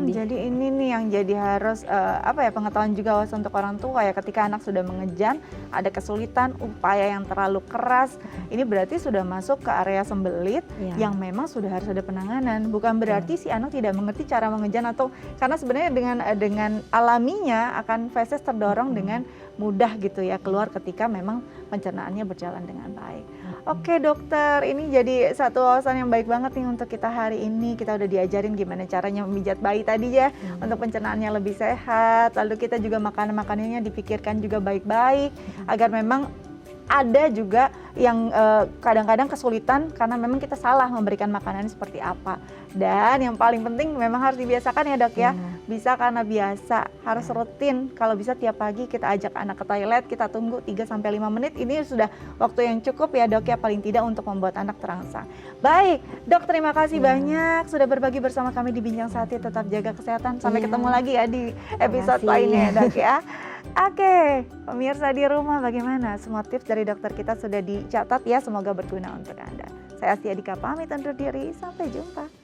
Jadi ini nih yang jadi harus pengetahuan juga untuk orang tua ya, ketika anak sudah mengejan, ada kesulitan, upaya yang terlalu keras, ini berarti sudah masuk ke area sembelit yang memang sudah harus ada penanganan. Bukan berarti si anak tidak mengerti cara mengejan, atau karena sebenarnya dengan alaminya akan feses terdorong dengan mudah gitu ya keluar ketika memang pencernaannya berjalan dengan baik. Oke dokter, ini jadi satu wawasan yang baik banget nih untuk kita hari ini. Kita udah diajarin gimana caranya memijat bayi tadi ya, untuk pencernaannya lebih sehat. Lalu kita juga makanannya dipikirkan juga baik-baik agar memang ada juga yang kadang-kadang kesulitan karena memang kita salah memberikan makanan seperti apa. Dan yang paling penting memang harus dibiasakan ya dok ya. Bisa karena biasa, harus rutin. Kalau bisa tiap pagi kita ajak anak ke toilet, kita tunggu 3-5 menit. Ini sudah waktu yang cukup ya dok ya, paling tidak untuk membuat anak terangsang. Baik dok, terima kasih banyak sudah berbagi bersama kami di Bincang Sehati. Tetap jaga kesehatan. Sampai ketemu lagi ya di episode lainnya ya dok ya. Oke, pemirsa di rumah bagaimana? Semua tips dari dokter kita sudah dicatat ya, semoga berguna untuk Anda. Saya Astia Dika pamit undur diri, sampai jumpa.